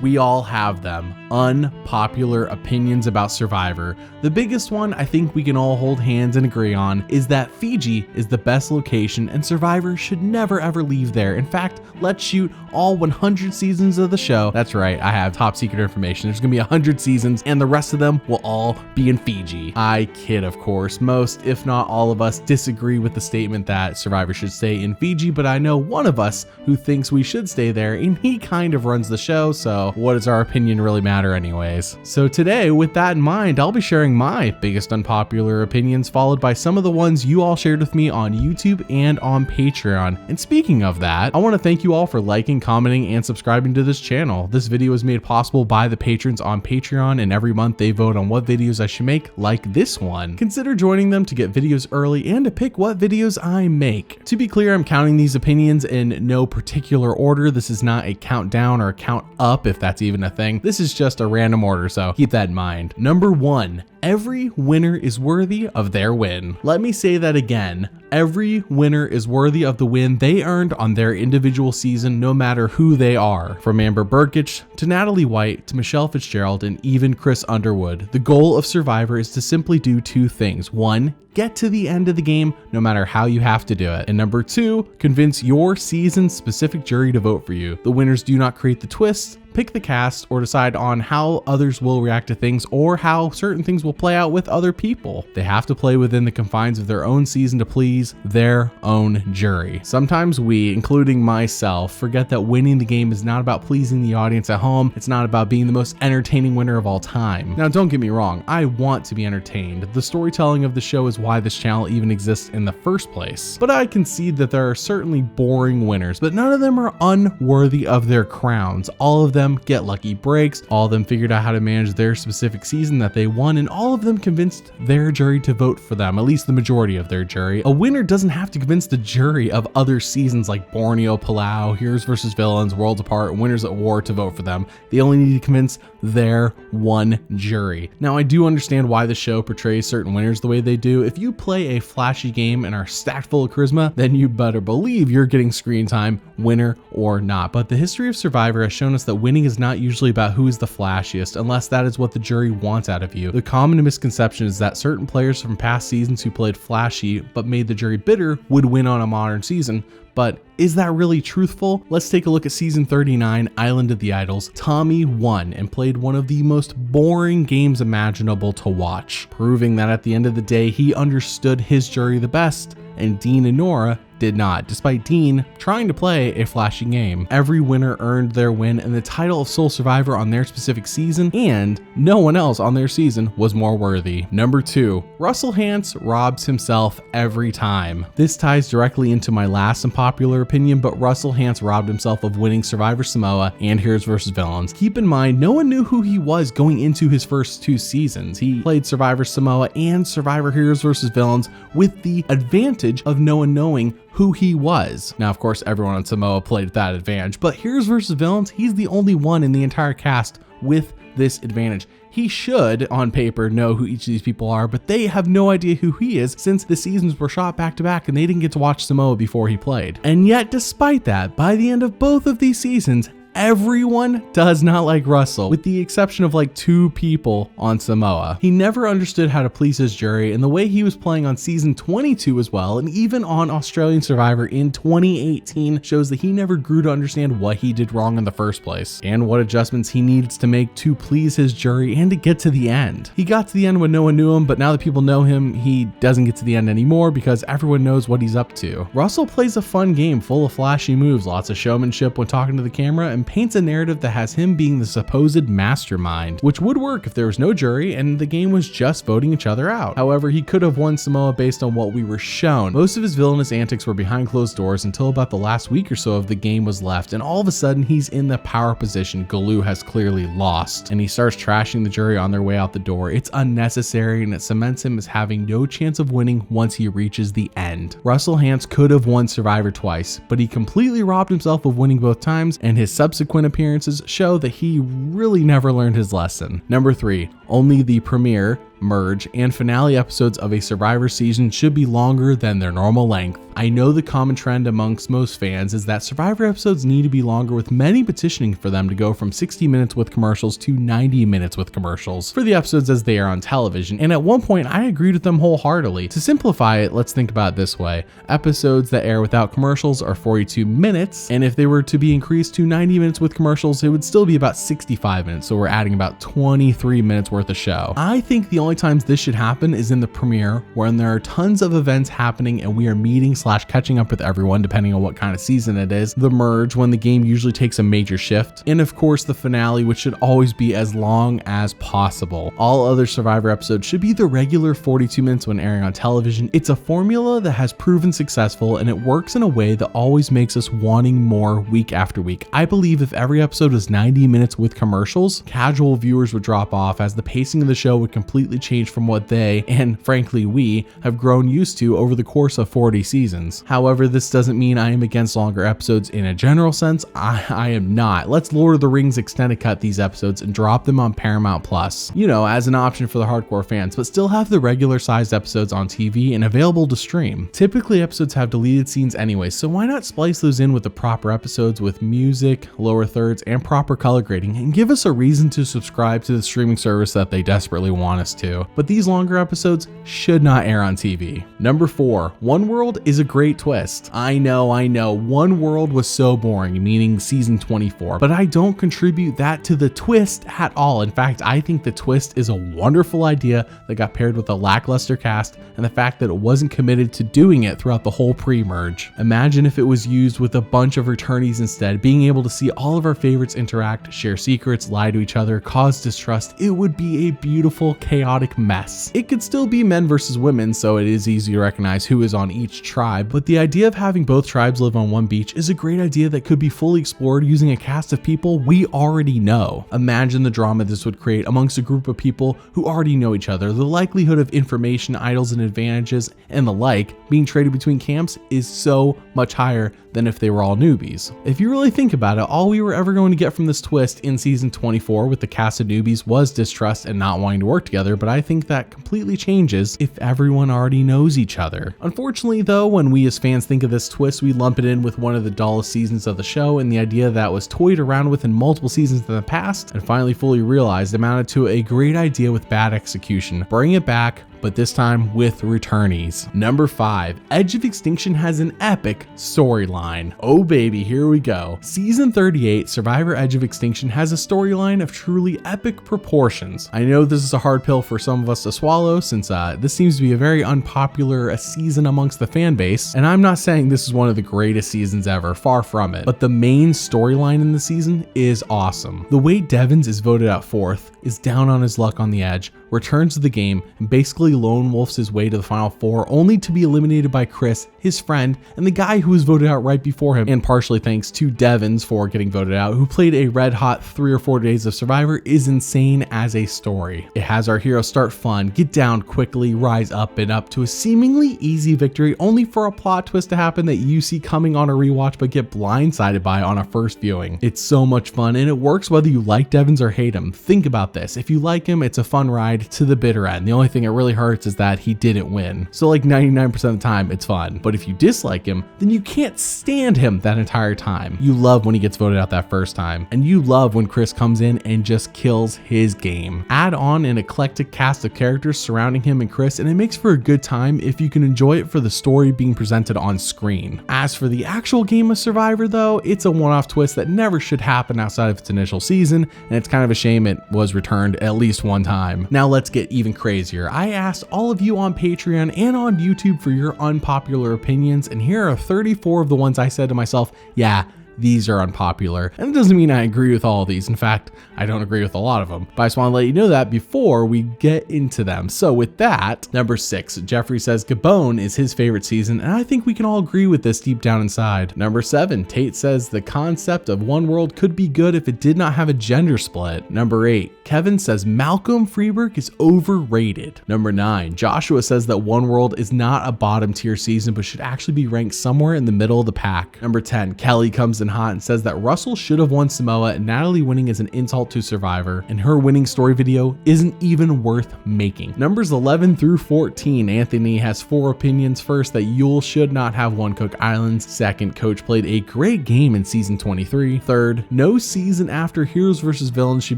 We all have them. Unpopular opinions about Survivor. The biggest one I think we can all hold hands and agree on is that Fiji is the best location and Survivor should never ever leave there. In fact, let's shoot all 100 seasons of the show. That's right, I have top secret information. There's gonna be 100 seasons and the rest of them will all be in Fiji. I kid, of course. Most, if not all of us, disagree with the statement that Survivor should stay in Fiji, but I know one of us who thinks we should stay there, and he kind of runs the show, so what does our opinion really matter anyways? So today, with that in mind, I'll be sharing my biggest unpopular opinions, followed by some of the ones you all shared with me on YouTube and on Patreon. And speaking of that, I want to thank you all for liking, commenting, and subscribing to this channel. This video is made possible by the patrons on Patreon, and every month they vote on what videos I should make, like this one. Consider joining them to get videos early and to pick what videos I make. To be clear, I'm counting these opinions in no particular order. This is not a countdown or a count up, if that's even a thing. This is just a random order, so keep that in mind. Number 1, every winner is worthy of their win. Let me say that again. Every winner is worthy of the win they earned on their individual season, no matter who they are. From Amber Burkich to Natalie White to Michelle Fitzgerald and even Chris Underwood, the goal of Survivor is to simply do 2 things. 1, get to the end of the game no matter how you have to do it. And number 2, convince your season's specific jury to vote for you. The winners do not create the twists, pick the cast, or decide on how others will react to things or how certain things will play out with other people. They have to play within the confines of their own season to please their own jury. Sometimes we, including myself, forget that winning the game is not about pleasing the audience at home. It's not about being the most entertaining winner of all time. Now, don't get me wrong, I want to be entertained. The storytelling of the show is why this channel even exists in the first place. But I concede that there are certainly boring winners, but none of them are unworthy of their crowns. All of them get lucky breaks, all of them figured out how to manage their specific season that they won, and all of them convinced their jury to vote for them, at least the majority of their jury. A winner doesn't have to convince the jury of other seasons like Borneo, Palau, Heroes vs. Villains, Worlds Apart, Winners at War to vote for them. They only need to convince their one jury. Now, I do understand why the show portrays certain winners the way they do. If you play a flashy game and are stacked full of charisma, then you better believe you're getting screen time, winner or not. But the history of Survivor has shown us that winning is not usually about who is the flashiest, unless that is what the jury wants out of you. The common misconception is that certain players from past seasons who played flashy but made the jury bitter would win on a modern season. But is that really truthful? Let's take a look at season 39, Island of the Idols. Tommy won and played one of the most boring games imaginable to watch, proving that at the end of the day, he understood his jury the best, and Dean and Nora did not, despite Dean trying to play a flashy game. Every winner earned their win and the title of sole survivor on their specific season, and no one else on their season was more worthy. Number 2, Russell Hantz robs himself every time. This ties directly into my last unpopular opinion, but Russell Hantz robbed himself of winning Survivor Samoa and Heroes vs. Villains. Keep in mind, no one knew who he was going into his first 2 seasons. He played Survivor Samoa and Survivor Heroes vs. Villains with the advantage of no one knowing who he was. Now, of course, everyone on Samoa played at that advantage, but Heroes vs. Villains, he's the only one in the entire cast with this advantage. He should, on paper, know who each of these people are, but they have no idea who he is since the seasons were shot back to back and they didn't get to watch Samoa before he played. And yet, despite that, by the end of both of these seasons, everyone does not like Russell, with the exception of like 2 people on Samoa. He never understood how to please his jury, and the way he was playing on season 22 as well, and even on Australian Survivor in 2018, shows that he never grew to understand what he did wrong in the first place, and what adjustments he needs to make to please his jury and to get to the end. He got to the end when no one knew him, but now that people know him, he doesn't get to the end anymore because everyone knows what he's up to. Russell plays a fun game full of flashy moves, lots of showmanship when talking to the camera, and paints a narrative that has him being the supposed mastermind, which would work if there was no jury and the game was just voting each other out. However, he could have won Samoa based on what we were shown. Most of his villainous antics were behind closed doors until about the last week or so of the game was left, and all of a sudden he's in the power position Galoo has clearly lost, and he starts trashing the jury on their way out the door. It's unnecessary and it cements him as having no chance of winning once he reaches the end. Russell Hantz could have won Survivor twice, but he completely robbed himself of winning both times, and his subsequent appearances show that he really never learned his lesson. Number 3, only the premier merge, and finale episodes of a Survivor season should be longer than their normal length. I know the common trend amongst most fans is that Survivor episodes need to be longer, with many petitioning for them to go from 60 minutes with commercials to 90 minutes with commercials for the episodes as they are on television, and at one point I agreed with them wholeheartedly. To simplify it, let's think about it this way. Episodes that air without commercials are 42 minutes, and if they were to be increased to 90 minutes with commercials, it would still be about 65 minutes, so we're adding about 23 minutes worth of show. I think the only times this should happen is in the premiere, when there are tons of events happening and we are meeting / catching up with everyone depending on what kind of season it is, the merge when the game usually takes a major shift, and of course the finale, which should always be as long as possible. All other Survivor episodes should be the regular 42 minutes when airing on television. It's a formula that has proven successful, and it works in a way that always makes us wanting more week after week. I believe if every episode was 90 minutes with commercials, casual viewers would drop off, as the pacing of the show would completely change from what they, and frankly we, have grown used to over the course of 40 seasons. However, this doesn't mean I am against longer episodes in a general sense. I am not. Let's Lord of the Rings extended cut these episodes and drop them on Paramount Plus, you know, as an option for the hardcore fans, but still have the regular sized episodes on TV and available to stream. Typically episodes have deleted scenes anyway, so why not splice those in with the proper episodes with music, lower thirds, and proper color grading, and give us a reason to subscribe to the streaming service that they desperately want us to. But these longer episodes should not air on TV. Number 4, One World is a great twist. I know, One World was so boring, meaning season 24, but I don't contribute that to the twist at all. In fact, I think the twist is a wonderful idea that got paired with a lackluster cast and the fact that it wasn't committed to doing it throughout the whole pre-merge. Imagine if it was used with a bunch of returnees instead, being able to see all of our favorites interact, share secrets, lie to each other, cause distrust. It would be a beautiful, chaotic mess. It could still be men versus women, so it is easy to recognize who is on each tribe, but the idea of having both tribes live on one beach is a great idea that could be fully explored using a cast of people we already know. Imagine the drama this would create amongst a group of people who already know each other. The likelihood of information, idols, and advantages, and the like being traded between camps is so much higher than if they were all newbies. If you really think about it, all we were ever going to get from this twist in season 24 with the cast of newbies was distrust and not wanting to work together, but I think that completely changes if everyone already knows each other. Unfortunately though, when we as fans think of this twist, we lump it in with one of the dullest seasons of the show, and the idea that was toyed around with in multiple seasons in the past and finally fully realized amounted to a great idea with bad execution. Bring it back, but this time with returnees. Number 5, Edge of Extinction has an epic storyline. Oh baby, here we go. Season 38, Survivor Edge of Extinction has a storyline of truly epic proportions. I know this is a hard pill for some of us to swallow, since this seems to be a very unpopular season amongst the fan base, and I'm not saying this is one of the greatest seasons ever, far from it, but the main storyline in the season is awesome. The way Devins is voted out 4th, is down on his luck on the edge, returns to the game, and basically lone wolfs his way to the final 4, only to be eliminated by Chris, his friend, and the guy who was voted out right before him, and partially thanks to Devins for getting voted out, who played a red hot 3 or 4 days of Survivor, is insane as a story. It has our hero start fun, get down quickly, rise up and up to a seemingly easy victory, only for a plot twist to happen that you see coming on a rewatch but get blindsided by on a first viewing. It's so much fun, and it works whether you like Devins or hate him. Think about this. If you like him, it's a fun ride to the bitter end. The only thing that really hurts is that he didn't win. So like 99% of the time, it's fun. But if you dislike him, then you can't stand him that entire time. You love when he gets voted out that first time, and you love when Chris comes in and just kills his game. Add on an eclectic cast of characters surrounding him and Chris, and it makes for a good time if you can enjoy it for the story being presented on screen. As for the actual game of Survivor though, it's a one-off twist that never should happen outside of its initial season, and it's kind of a shame it was returned at least one time. Now let's get even crazier. I asked all of you on Patreon and on YouTube for your unpopular opinions, and here are 34 of the ones I said to myself, yeah, these are unpopular. And it doesn't mean I agree with all of these. In fact, I don't agree with a lot of them, but I just want to let you know that before we get into them. So with that, number 6, Jeffrey says Gabon is his favorite season, and I think we can all agree with this deep down inside. Number 7, Tate says the concept of One World could be good if it did not have a gender split. Number 8, Kevin says Malcolm Freeberg is overrated. Number 9, Joshua says that One World is not a bottom tier season, but should actually be ranked somewhere in the middle of the pack. Number 10, Kelly comes comes in hot and says that Russell should have won Samoa and Natalie winning is an insult to Survivor, and her winning story video isn't even worth making. Numbers 11 through 14, Anthony has 4 opinions. First, that Yule should not have won Cook Islands. Second, Coach played a great game in season 23. Third, no season after Heroes vs. Villains should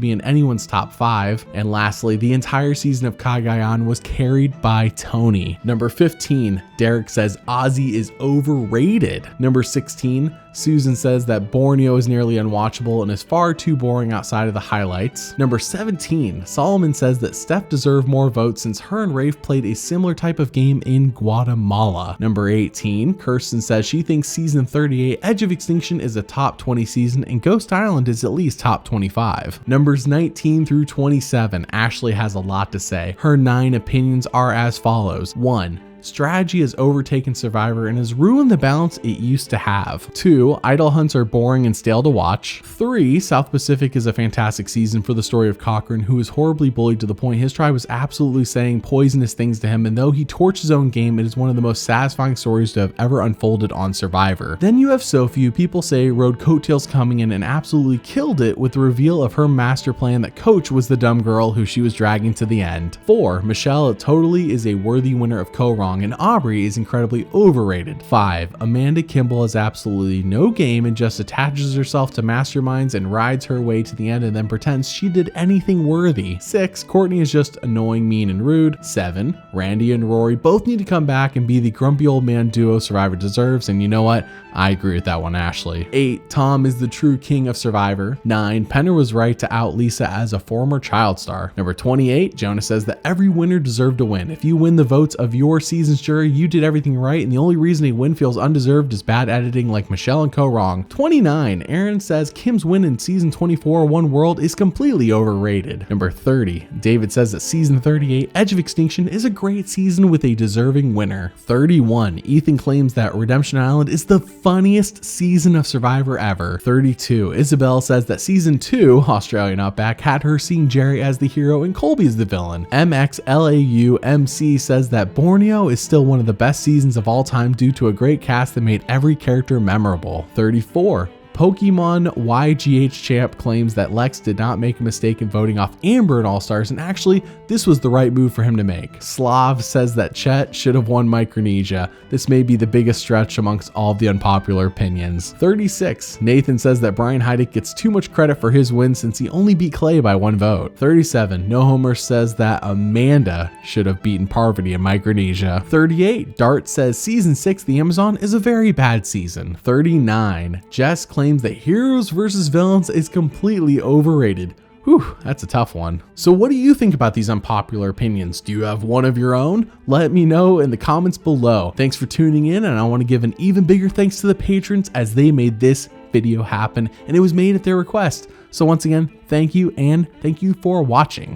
be in anyone's top 5. And lastly, the entire season of Kagayan was carried by Tony. Number 15, Derek says Ozzy is overrated. Number 16, Susan says that Borneo is nearly unwatchable and is far too boring outside of the highlights. Number 17, Solomon says that Steph deserved more votes since her and Rafe played a similar type of game in Guatemala. Number 18, Kirsten says she thinks season 38 Edge of Extinction is a top 20 season and Ghost Island is at least top 25. Numbers 19 through 27, Ashley has a lot to say. Her 9 opinions are as follows. 1. Strategy has overtaken Survivor and has ruined the balance it used to have. 2. Idol hunts are boring and stale to watch. 3. South Pacific is a fantastic season for the story of Cochran, who is horribly bullied to the point his tribe was absolutely saying poisonous things to him, and though he torched his own game, it is one of the most satisfying stories to have ever unfolded on Survivor. Then you have Sophie, who people say rode coattails coming in and absolutely killed it with the reveal of her master plan that Coach was the dumb girl who she was dragging to the end. 4. Michelle totally is a worthy winner of Co-Wrong, and Aubrey is incredibly overrated. 5. Amanda Kimball has absolutely no game and just attaches herself to masterminds and rides her way to the end and then pretends she did anything worthy. 6. Courtney is just annoying, mean, and rude. 7. Randy and Rory both need to come back and be the grumpy old man duo Survivor deserves, and you know what? I agree with that one, Ashley. 8. Tom is the true king of Survivor. 9. Penner was right to out Lisa as a former child star. Number 28, Jonah says that every winner deserved to win. If you win the votes of your season's jury, you did everything right, and the only reason a win feels undeserved is bad editing like Michelle and Co-Wrong. 29, Aaron says Kim's win in season 24 One World is completely overrated. Number 30, David says that season 38 Edge of Extinction is a great season with a deserving winner. 31, Ethan claims that Redemption Island is the funniest season of Survivor ever. 32, Isabel says that season 2, Australian Outback, had her seeing Jerry as the hero and Colby as the villain. MXLAUMC says that Borneo is still one of the best seasons of all time due to a great cast that made every character memorable. 34, Pokemon YGH Champ claims that Lex did not make a mistake in voting off Amber in All Stars, and actually, this was the right move for him to make. Slav says that Chet should have won Micronesia. This may be the biggest stretch amongst all of the unpopular opinions. 36, Nathan says that Brian Heidick gets too much credit for his win since he only beat Clay by 1 vote. 37, No Homer says that Amanda should have beaten Parvati in Micronesia. 38, Dart says season 6 The Amazon is a very bad season. 39, Jess claims that Heroes vs. Villains is completely overrated. Whew, that's a tough one. So what do you think about these unpopular opinions? Do you have one of your own? Let me know in the comments below. Thanks for tuning in, and I want to give an even bigger thanks to the patrons as they made this video happen, and it was made at their request. So once again, thank you, and thank you for watching.